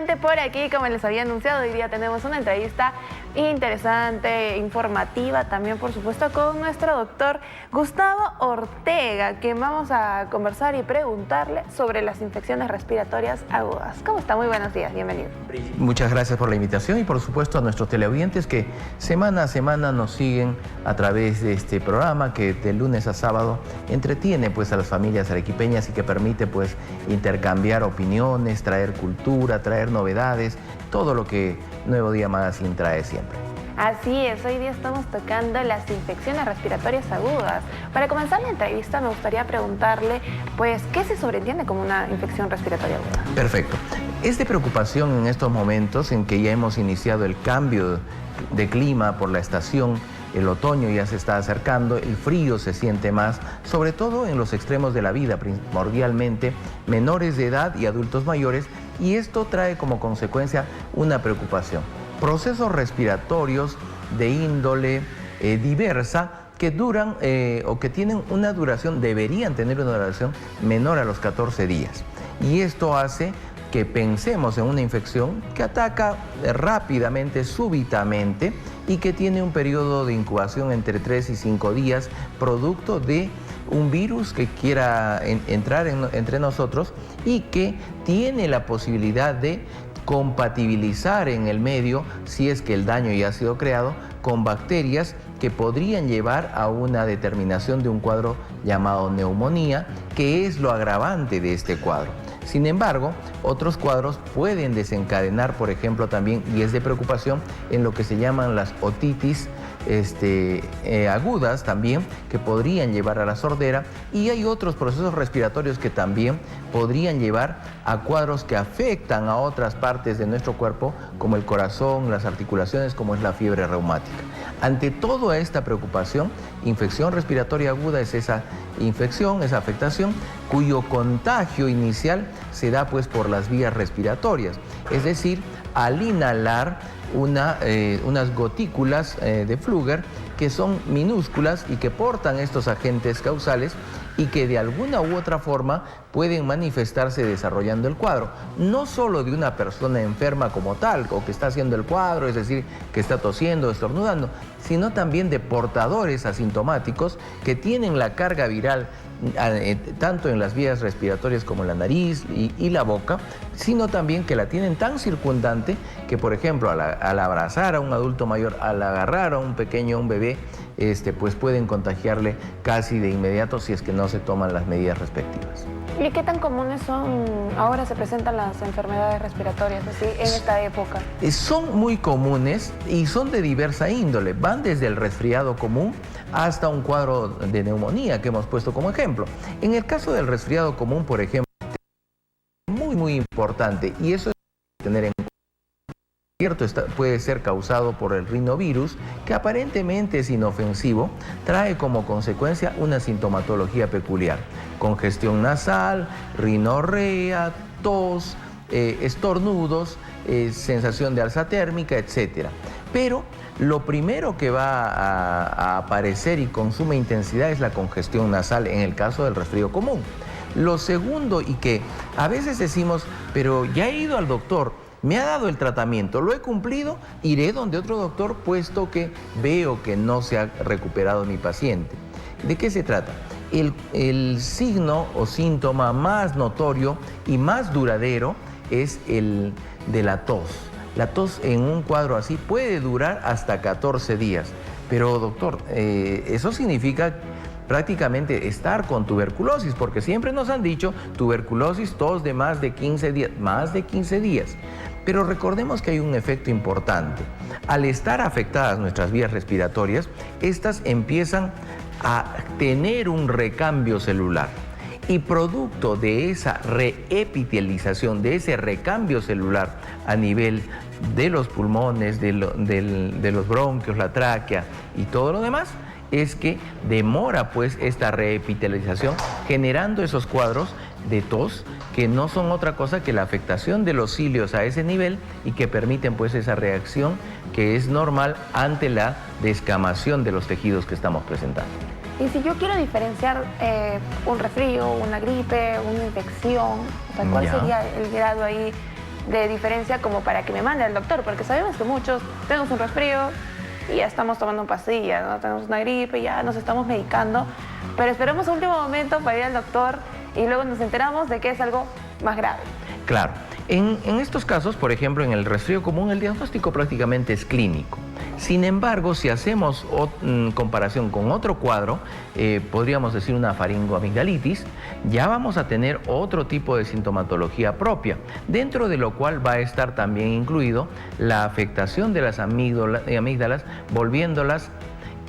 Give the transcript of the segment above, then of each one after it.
nuevamente por aquí, como les había anunciado, hoy día tenemos una entrevista interesante, informativa, también por supuesto con nuestro doctor Gustavo Ortega, que vamos a conversar y preguntarle sobre las infecciones respiratorias agudas. ¿Cómo está? Muy buenos días, bienvenido. Muchas gracias por la invitación y por supuesto a nuestros teleaudientes que semana a semana nos siguen a través de este programa que de lunes a sábado entretiene pues a las familias arequipeñas y que permite pues intercambiar opiniones, traer cultura, traer novedades, todo lo que Nuevo Día Magazine trae siempre. Así es, hoy día estamos tocando las infecciones respiratorias agudas. Para comenzar la entrevista me gustaría preguntarle, pues, ¿qué se sobreentiende como una infección respiratoria aguda? Perfecto. Es de preocupación en estos momentos en que ya hemos iniciado el cambio de clima por la estación, el otoño ya se está acercando, el frío se siente más, sobre todo en los extremos de la vida, primordialmente menores de edad y adultos mayores, y esto trae como consecuencia una preocupación. Procesos respiratorios de índole diversa que duran o que tienen una duración, deberían tener una duración menor a los 14 días. Y esto hace que pensemos en una infección que ataca rápidamente, súbitamente, y que tiene un periodo de incubación entre 3 y 5 días, producto de un virus que quiera entrar entre nosotros y que tiene la posibilidad de compatibilizar en el medio, si es que el daño ya ha sido creado, con bacterias que podrían llevar a una determinación de un cuadro llamado neumonía, que es lo agravante de este cuadro. Sin embargo, otros cuadros pueden desencadenar, por ejemplo, también, y es de preocupación, en lo que se llaman las otitis agudas también, que podrían llevar a la sordera, y hay otros procesos respiratorios que también podrían llevar a cuadros que afectan a otras partes de nuestro cuerpo, como el corazón, las articulaciones, como es la fiebre reumática. Ante toda esta preocupación, infección respiratoria aguda es esa infección, esa afectación, cuyo contagio inicial se da pues por las vías respiratorias, es decir, al inhalar unas gotículas de Fluger que son minúsculas y que portan estos agentes causales y que de alguna u otra forma pueden manifestarse desarrollando el cuadro, no solo de una persona enferma como tal, o que está haciendo el cuadro, es decir, que está tosiendo, estornudando, sino también de portadores asintomáticos que tienen la carga viral tanto en las vías respiratorias como en la nariz y la boca, sino también que la tienen tan circundante que, por ejemplo, al abrazar a un adulto mayor, al agarrar a un pequeño, un bebé, pues pueden contagiarle casi de inmediato si es que no se toman las medidas respectivas. ¿Y qué tan comunes son, ahora se presentan las enfermedades respiratorias así en esta época? Son muy comunes y son de diversa índole, van desde el resfriado común hasta un cuadro de neumonía que hemos puesto como ejemplo. En el caso del resfriado común, por ejemplo, es muy importante, y eso es tener en cuenta. Cierto, puede ser causado por el rinovirus, que aparentemente es inofensivo, trae como consecuencia una sintomatología peculiar: congestión nasal, rinorrea, tos, estornudos, sensación de alza térmica, etc. Pero lo primero que va a aparecer y con suma intensidad es la congestión nasal en el caso del resfrío común. Lo segundo, y que a veces decimos, pero ya he ido al doctor, me ha dado el tratamiento, lo he cumplido, iré donde otro doctor puesto que veo que no se ha recuperado mi paciente. ¿De qué se trata? El signo o síntoma más notorio y más duradero es el de la tos. La tos en un cuadro así puede durar hasta 14 días. Pero doctor, eso significa prácticamente estar con tuberculosis, porque siempre nos han dicho tuberculosis, tos de más de 15 días. Pero recordemos que hay un efecto importante. Al estar afectadas nuestras vías respiratorias, estas empiezan a tener un recambio celular. Y producto de esa reepitelización, de ese recambio celular a nivel de los pulmones, de los bronquios, la tráquea y todo lo demás, es que demora pues esta reepitelización, generando esos cuadros de tos que no son otra cosa que la afectación de los cilios a ese nivel y que permiten pues esa reacción que es normal ante la descamación de los tejidos que estamos presentando. Y si yo quiero diferenciar un resfrío, una gripe, una infección, o sea, ¿cuál sería el grado ahí de diferencia como para que me mande al doctor, porque sabemos que muchos tenemos un resfrío y ya estamos tomando pastillas, ¿no? Tenemos una gripe, ya nos estamos medicando, pero esperamos a último momento para ir al doctor y luego nos enteramos de que es algo más grave. Claro. En estos casos, por ejemplo, en el resfrío común, el diagnóstico prácticamente es clínico. Sin embargo, si hacemos comparación con otro cuadro, podríamos decir una faringoamigdalitis, ya vamos a tener otro tipo de sintomatología propia, dentro de lo cual va a estar también incluido la afectación de las amígdalas, volviéndolas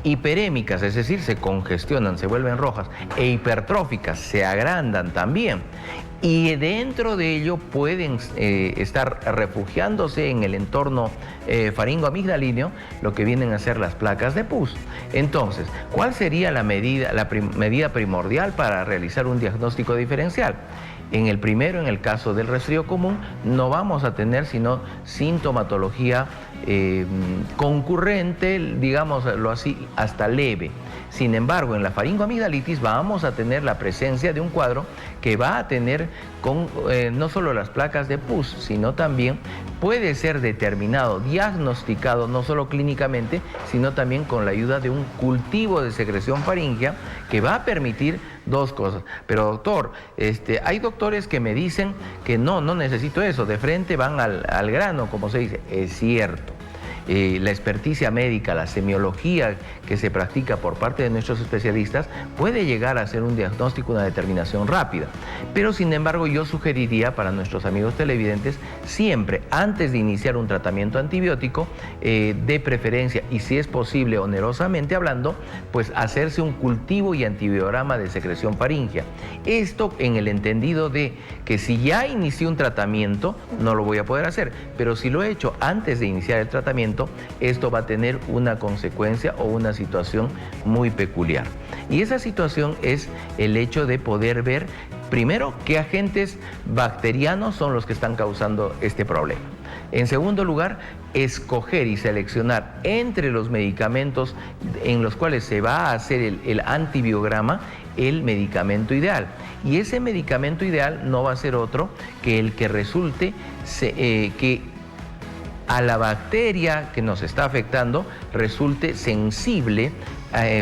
hiperémicas, es decir, se congestionan, se vuelven rojas, e hipertróficas, se agrandan también. Y dentro de ello pueden estar refugiándose en el entorno faringoamigdalíneo lo que vienen a ser las placas de pus. Entonces, ¿cuál sería la medida primordial para realizar un diagnóstico diferencial? En el primero, en el caso del resfrío común, no vamos a tener sino sintomatología concurrente, digámoslo así, hasta leve. Sin embargo, en la faringoamigdalitis vamos a tener la presencia de un cuadro que va a tener no solo las placas de pus, sino también puede ser determinado, diagnosticado, no solo clínicamente, sino también con la ayuda de un cultivo de secreción faríngea que va a permitir dos cosas. Pero doctor, hay doctores que me dicen que no necesito eso, de frente van al grano, como se dice. Es cierto. La experticia médica, la semiología que se practica por parte de nuestros especialistas puede llegar a hacer un diagnóstico, una determinación rápida. Pero sin embargo yo sugeriría para nuestros amigos televidentes siempre antes de iniciar un tratamiento antibiótico, de preferencia y si es posible onerosamente hablando, pues hacerse un cultivo y antibiograma de secreción faríngea. Esto en el entendido de que si ya inicié un tratamiento no lo voy a poder hacer, pero si lo he hecho antes de iniciar el tratamiento, esto va a tener una consecuencia o una situación muy peculiar. Y esa situación es el hecho de poder ver primero qué agentes bacterianos son los que están causando este problema. En segundo lugar, escoger y seleccionar entre los medicamentos en los cuales se va a hacer el antibiograma el medicamento ideal. Y ese medicamento ideal no va a ser otro que el que resulte que a la bacteria que nos está afectando resulte sensible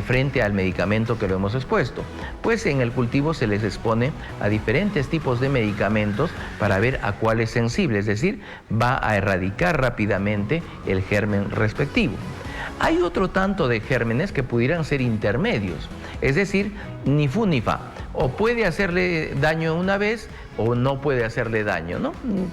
frente al medicamento que lo hemos expuesto. Pues en el cultivo se les expone a diferentes tipos de medicamentos para ver a cuál es sensible, es decir, va a erradicar rápidamente el germen respectivo. Hay otro tanto de gérmenes que pudieran ser intermedios, es decir, ni fu ni fa. O puede hacerle daño una vez o no puede hacerle daño, ¿no?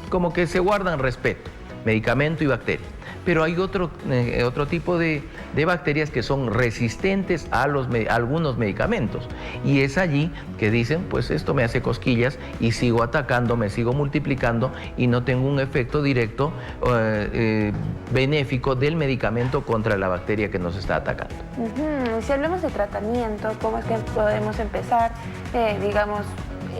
Como que se guardan respeto. Medicamento y bacteria. Pero hay otro tipo de bacterias que son resistentes a algunos medicamentos. Y es allí que dicen, pues esto me hace cosquillas y sigo atacando, me sigo multiplicando y no tengo un efecto directo benéfico del medicamento contra la bacteria que nos está atacando. Si hablamos de tratamiento, ¿cómo es que podemos empezar, digamos,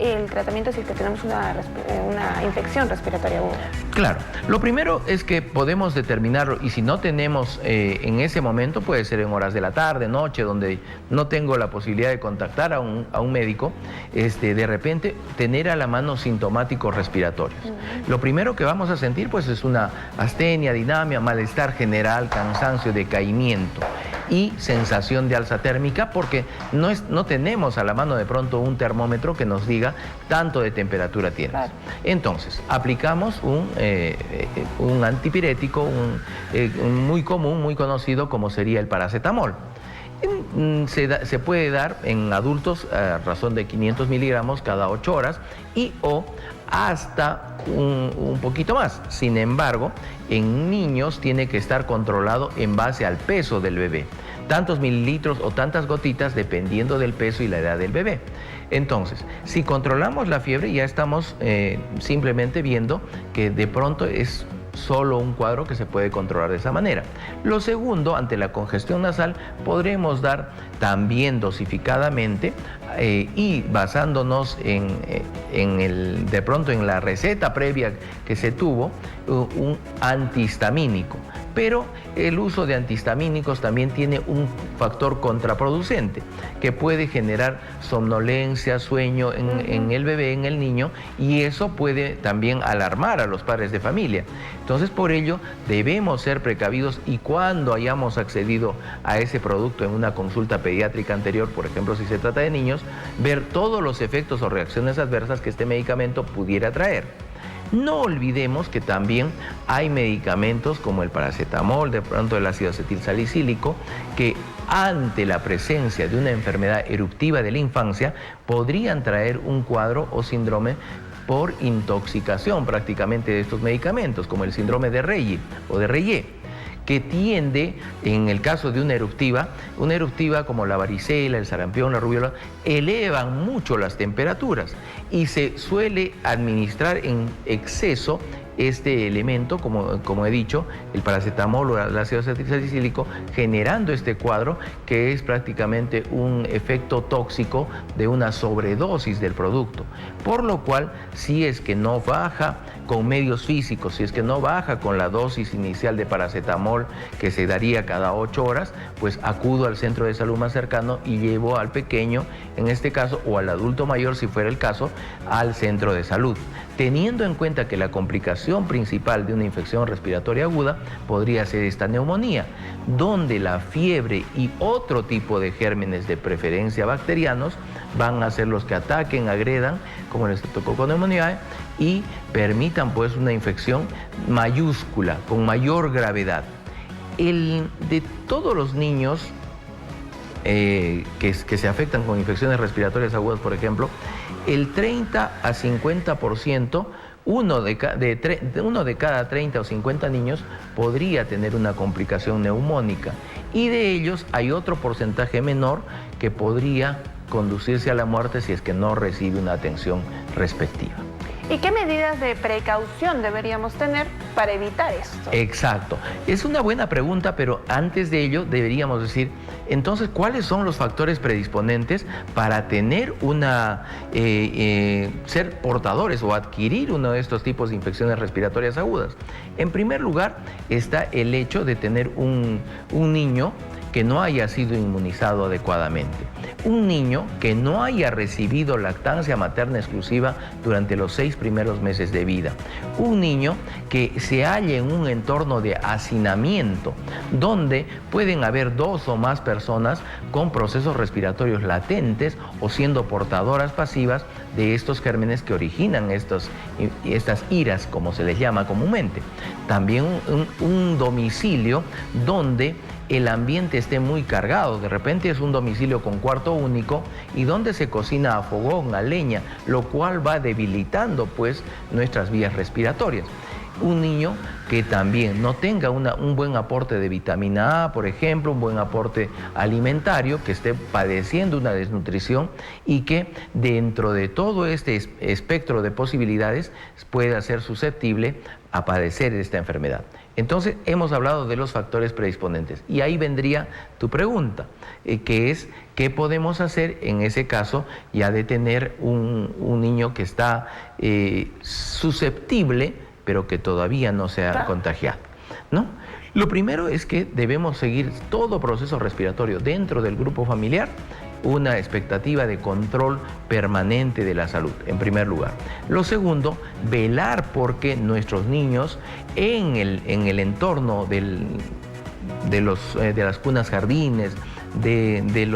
el tratamiento si es que tenemos una infección respiratoria aguda? Claro, lo primero es que podemos determinarlo y si no tenemos en ese momento, puede ser en horas de la tarde, noche, donde no tengo la posibilidad de contactar a un médico, de repente tener a la mano sintomáticos respiratorios. Lo primero que vamos a sentir pues es una astenia, dinamia, malestar general, cansancio, decaimiento y sensación de alza térmica porque no tenemos a la mano de pronto un termómetro que nos diga tanto de temperatura tienes. Claro. Entonces, aplicamos un antipirético, muy común, muy conocido como sería el paracetamol. Se puede dar en adultos a razón de 500 miligramos cada 8 horas y o hasta un poquito más. Sin embargo, en niños tiene que estar controlado en base al peso del bebé. Tantos mililitros o tantas gotitas dependiendo del peso y la edad del bebé. Entonces, si controlamos la fiebre ya estamos simplemente viendo que de pronto es solo un cuadro que se puede controlar de esa manera. Lo segundo, ante la congestión nasal, podremos dar también dosificadamente y basándonos de pronto en la receta previa que se tuvo, un antihistamínico. pero el uso de antihistamínicos también tiene un factor contraproducente que puede generar somnolencia, sueño en el bebé, en el niño, y eso puede también alarmar a los padres de familia. Entonces, por ello, debemos ser precavidos y cuando hayamos accedido a ese producto en una consulta pediátrica anterior, por ejemplo, si se trata de niños, ver todos los efectos o reacciones adversas que este medicamento pudiera traer. No olvidemos que también hay medicamentos como el paracetamol, de pronto el ácido acetilsalicílico, que ante la presencia de una enfermedad eruptiva de la infancia podrían traer un cuadro o síndrome por intoxicación prácticamente de estos medicamentos, como el síndrome de Reye o de Reye, que tiende, en el caso de una eruptiva como la varicela, el sarampión, la rubiola, elevan mucho las temperaturas y se suele administrar en exceso este elemento, como he dicho, el paracetamol o el ácido acetilsalicílico, generando este cuadro que es prácticamente un efecto tóxico de una sobredosis del producto. Por lo cual, si es que no baja con medios físicos, si es que no baja con la dosis inicial de paracetamol que se daría cada 8 horas, pues acudo al centro de salud más cercano y llevo al pequeño, en este caso, o al adulto mayor, si fuera el caso, al centro de salud, teniendo en cuenta que la complicación principal de una infección respiratoria aguda podría ser esta neumonía, donde la fiebre y otro tipo de gérmenes, de preferencia bacterianos, van a ser los que ataquen, agredan, como el Streptococcus pneumoniae, y permitan pues una infección mayúscula, con mayor gravedad. De todos los niños que se afectan con infecciones respiratorias agudas, por ejemplo, el 30 a 50%, uno de cada 30 o 50 niños podría tener una complicación neumónica, y de ellos hay otro porcentaje menor que podría conducirse a la muerte si es que no recibe una atención respectiva. ¿Y qué medidas de precaución deberíamos tener para evitar esto? Exacto. Es una buena pregunta, pero antes de ello deberíamos decir, entonces, ¿cuáles son los factores predisponentes para tener ser portadores o adquirir uno de estos tipos de infecciones respiratorias agudas? En primer lugar, está el hecho de tener un niño que no haya sido inmunizado adecuadamente. Un niño que no haya recibido lactancia materna exclusiva durante los 6 primeros meses de vida. Un niño que se halle en un entorno de hacinamiento, donde pueden haber 2 o más personas con procesos respiratorios latentes o siendo portadoras pasivas de estos gérmenes que originan estas iras, como se les llama comúnmente. También un domicilio donde el ambiente esté muy cargado. De repente es un domicilio con cuarto único y donde se cocina a fogón, a leña, lo cual va debilitando pues nuestras vías respiratorias. Un niño que también no tenga un buen aporte de vitamina A, por ejemplo, un buen aporte alimentario, que esté padeciendo una desnutrición y que dentro de todo este espectro de posibilidades pueda ser susceptible a padecer esta enfermedad. Entonces, hemos hablado de los factores predisponentes y ahí vendría tu pregunta, que es ¿qué podemos hacer en ese caso ya de tener un niño que está susceptible, pero que todavía no se ha contagiado, ¿no? Lo primero es que debemos seguir todo proceso respiratorio dentro del grupo familiar, una expectativa de control permanente de la salud, en primer lugar. Lo segundo, velar porque nuestros niños en el entorno de las cunas jardines, de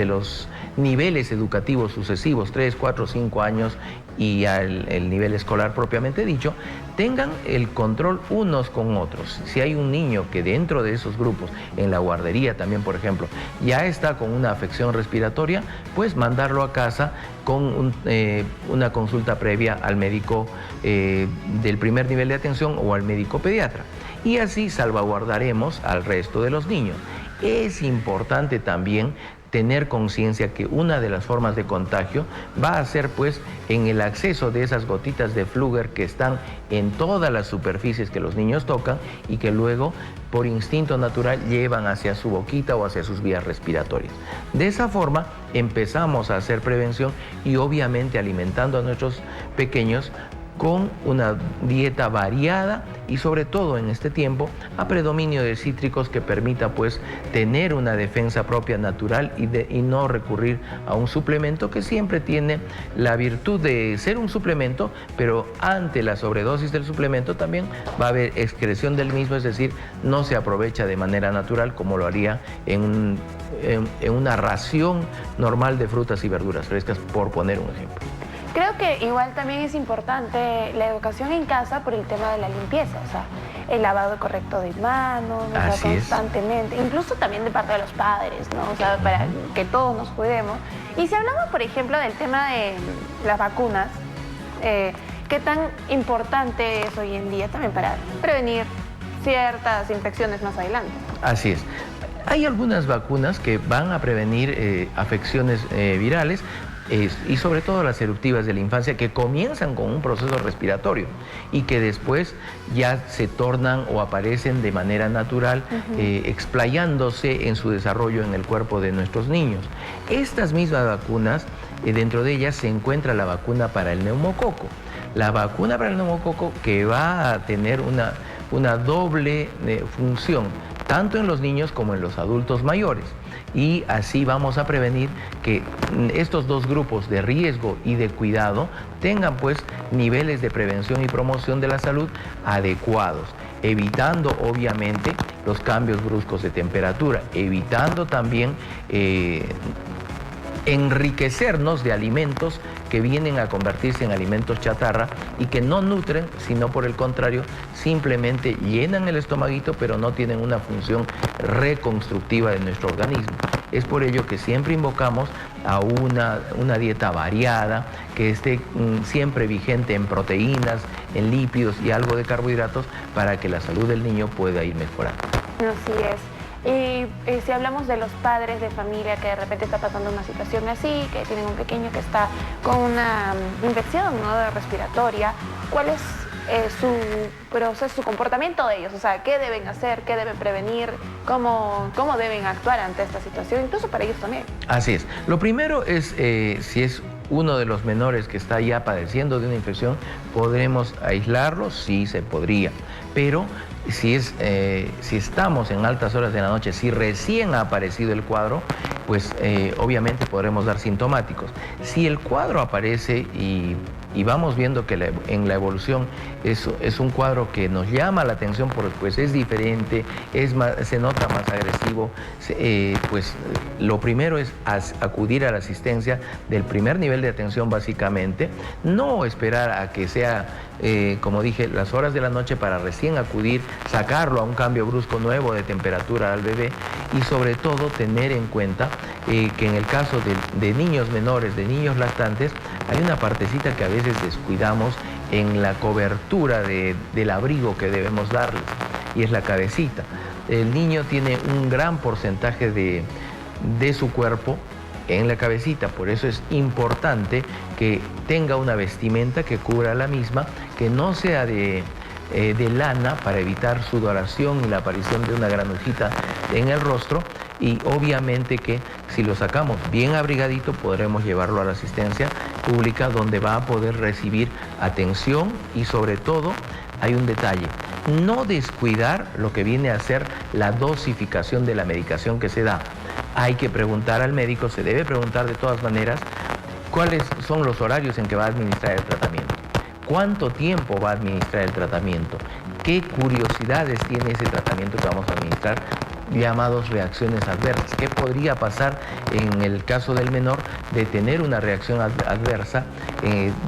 los niveles educativos sucesivos, 3, 4, 5 años y el nivel escolar propiamente dicho, tengan el control unos con otros. Si hay un niño que dentro de esos grupos, en la guardería también, por ejemplo, ya está con una afección respiratoria, pues mandarlo a casa con una consulta previa al médico del primer nivel de atención o al médico pediatra. Y así salvaguardaremos al resto de los niños. Es importante también tener conciencia que una de las formas de contagio va a ser pues en el acceso de esas gotitas de flúor que están en todas las superficies que los niños tocan y que luego por instinto natural llevan hacia su boquita o hacia sus vías respiratorias. De esa forma empezamos a hacer prevención y obviamente alimentando a nuestros pequeños con una dieta variada y sobre todo en este tiempo a predominio de cítricos que permita pues tener una defensa propia natural y no recurrir a un suplemento que siempre tiene la virtud de ser un suplemento, pero ante la sobredosis del suplemento también va a haber excreción del mismo, es decir, no se aprovecha de manera natural como lo haría en una ración normal de frutas y verduras frescas, por poner un ejemplo. Creo que igual también es importante la educación en casa por el tema de la limpieza, o sea, el lavado correcto de manos, o sea, constantemente, incluso también de parte de los padres, ¿no? O sea, para que todos nos cuidemos. Y si hablamos, por ejemplo, del tema de las vacunas, ¿qué tan importante es hoy en día también para prevenir ciertas infecciones más adelante? Así es. Hay algunas vacunas que van a prevenir afecciones virales, y sobre todo las eruptivas de la infancia, que comienzan con un proceso respiratorio y que después ya se tornan o aparecen de manera natural, explayándose en su desarrollo en el cuerpo de nuestros niños. Estas mismas vacunas, dentro de ellas se encuentra la vacuna para el neumococo. La vacuna para el neumococo que va a tener una doble función, tanto en los niños como en los adultos mayores. Y así vamos a prevenir que estos dos grupos de riesgo y de cuidado tengan pues niveles de prevención y promoción de la salud adecuados, evitando obviamente los cambios bruscos de temperatura, evitando también enriquecernos de alimentos que vienen a convertirse en alimentos chatarra y que no nutren, sino por el contrario, simplemente llenan el estomaguito, pero no tienen una función reconstructiva de nuestro organismo. Es por ello que siempre invocamos a una dieta variada, que esté siempre vigente en proteínas, en lípidos y algo de carbohidratos para que la salud del niño pueda ir mejorando. Así es. Y si hablamos de los padres de familia que de repente está pasando una situación así, que tienen un pequeño que está con una infección, ¿no?, respiratoria, ¿cuál es su proceso, su comportamiento de ellos? O sea, ¿qué deben hacer? ¿Qué deben prevenir? ¿Cómo deben actuar ante esta situación? Incluso para ellos también. Así es. Lo primero es, si es uno de los menores que está ya padeciendo de una infección, ¿podremos aislarlo? Sí, se podría. Pero si estamos en altas horas de la noche, si recién ha aparecido el cuadro, pues obviamente podremos dar sintomáticos. Si el cuadro aparece y vamos viendo que en la evolución es un cuadro que nos llama la atención porque pues es diferente, se nota más agresivo, pues lo primero es acudir a la asistencia del primer nivel de atención básicamente, no esperar a que sea, como dije, las horas de la noche para recién acudir, sacarlo a un cambio brusco nuevo de temperatura al bebé y sobre todo tener en cuenta que en el caso de niños menores, de niños lactantes, hay una partecita que a veces descuidamos en la cobertura del abrigo que debemos darles, y es la cabecita. El niño tiene un gran porcentaje de su cuerpo en la cabecita, por eso es importante que tenga una vestimenta que cubra la misma, que no sea de lana para evitar sudoración y la aparición de una granujita en el rostro, y obviamente que si lo sacamos bien abrigadito podremos llevarlo a la asistencia pública donde va a poder recibir atención y sobre todo hay un detalle, no descuidar lo que viene a ser la dosificación de la medicación que se da. Hay que preguntar al médico, se debe preguntar de todas maneras cuáles son los horarios en que va a administrar el tratamiento, cuánto tiempo va a administrar el tratamiento, qué curiosidades tiene ese tratamiento que vamos a administrar, llamados reacciones adversas. ¿Qué podría pasar en el caso del menor de tener una reacción adversa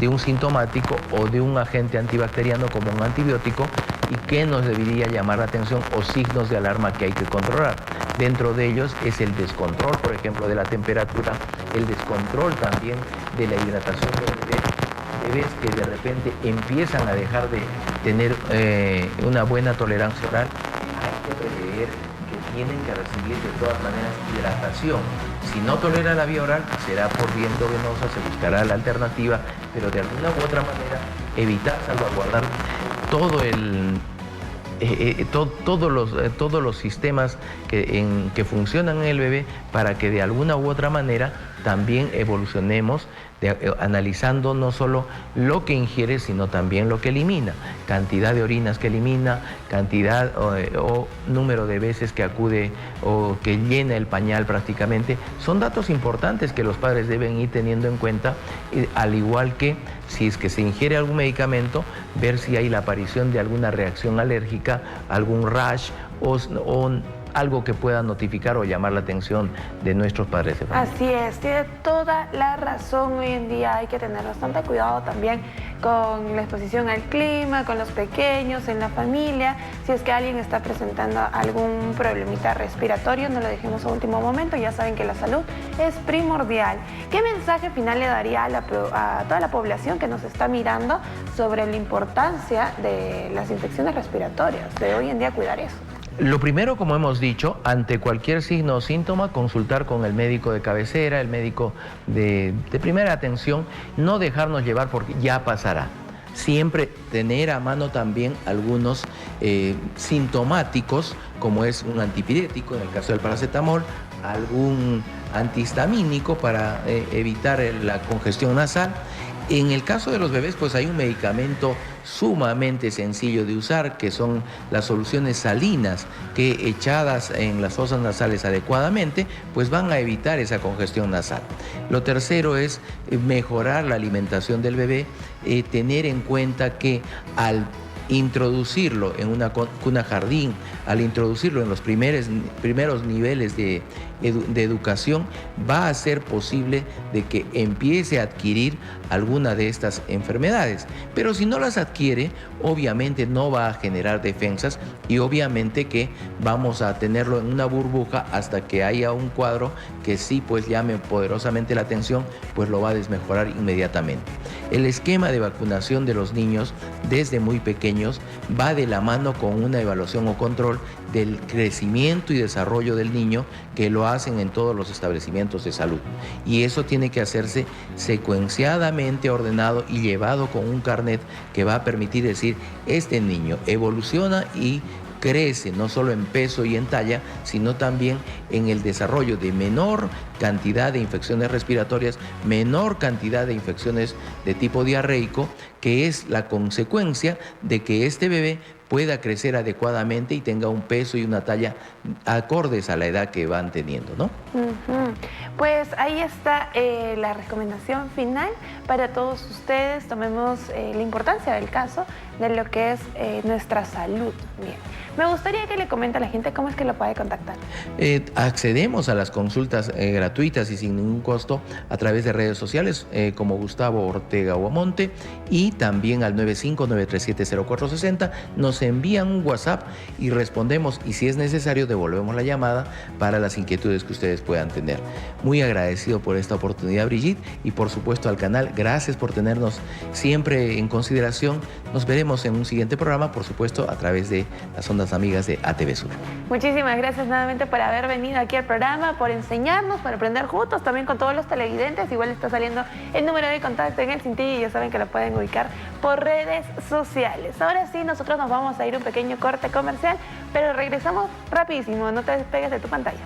de un sintomático o de un agente antibacteriano como un antibiótico, y qué nos debería llamar la atención o signos de alarma que hay que controlar? Dentro de ellos es el descontrol, por ejemplo, de la temperatura, el descontrol también de la hidratación del bebé. Bebés que de repente empiezan a dejar de tener una buena tolerancia oral, hay que prever que tienen que recibir de todas maneras hidratación. Si no tolera la vía oral, será por vía endovenosa, se buscará la alternativa, pero de alguna u otra manera evitar salvaguardar todos los sistemas que funcionan en el bebé para que de alguna u otra manera también evolucionemos analizando no solo lo que ingiere, sino también lo que elimina, cantidad de orinas que elimina, cantidad o número de veces que acude o que llena el pañal prácticamente. Son datos importantes que los padres deben ir teniendo en cuenta, al igual que si es que se ingiere algún medicamento, ver si hay la aparición de alguna reacción alérgica, algún rash o algo que pueda notificar o llamar la atención de nuestros padres de familia. Así es, tiene toda la razón. Hoy en día hay que tener bastante cuidado también con la exposición al clima, con los pequeños, en la familia. Si es que alguien está presentando algún problemita respiratorio, no lo dejemos a último momento. Ya saben que la salud es primordial. ¿Qué mensaje final le daría a toda la población que nos está mirando sobre la importancia de las infecciones respiratorias, de hoy en día cuidar eso? Lo primero, como hemos dicho, ante cualquier signo o síntoma, consultar con el médico de cabecera, el médico de primera atención, no dejarnos llevar porque ya pasará. Siempre tener a mano también algunos sintomáticos, como es un antipirético, en el caso del paracetamol, algún antihistamínico para evitar la congestión nasal. En el caso de los bebés, pues hay un medicamento sumamente sencillo de usar, que son las soluciones salinas, que echadas en las fosas nasales adecuadamente, pues van a evitar esa congestión nasal. Lo tercero es mejorar la alimentación del bebé, tener en cuenta que al introducirlo en una cuna jardín, al introducirlo en los primeros niveles de educación, va a ser posible de que empiece a adquirir alguna de estas enfermedades. Pero si no las adquiere, obviamente no va a generar defensas y obviamente que vamos a tenerlo en una burbuja hasta que haya un cuadro que sí pues llame poderosamente la atención, pues lo va a desmejorar inmediatamente. El esquema de vacunación de los niños desde muy pequeños va de la mano con una evaluación o control del crecimiento y desarrollo del niño, que lo hacen en todos los establecimientos de salud. Y eso tiene que hacerse secuenciadamente ordenado y llevado con un carnet que va a permitir decir, este niño evoluciona y crece no solo en peso y en talla, sino también en el desarrollo de menor cantidad de infecciones respiratorias, menor cantidad de infecciones de tipo diarreico, que es la consecuencia de que este bebé pueda crecer adecuadamente y tenga un peso y una talla acordes a la edad que van teniendo, ¿no? Pues ahí está la recomendación final para todos ustedes. Tomemos la importancia del caso, de lo que es nuestra salud. Bien, me gustaría que le comente a la gente cómo es que lo puede contactar. Accedemos a las consultas gratuitas y sin ningún costo a través de redes sociales como Gustavo Ortega Huamonte, y también al 95-937-0460. Nos envían un WhatsApp y respondemos, y si es necesario devolvemos la llamada para las inquietudes que ustedes puedan tener. Muy agradecido por esta oportunidad, Brigitte, y por supuesto al canal. Gracias por tenernos siempre en consideración. Nos veremos en un siguiente programa, por supuesto, a través de las ondas amigas de ATV Sur. Muchísimas gracias nuevamente por haber venido aquí al programa, por enseñarnos, por aprender juntos también con todos los televidentes. Igual está saliendo el número de contacto en el cintillo y ya saben que lo pueden ubicar por redes sociales. Ahora sí, nosotros nos vamos a ir un pequeño corte comercial, pero regresamos rapidísimo. No te despegues de tu pantalla.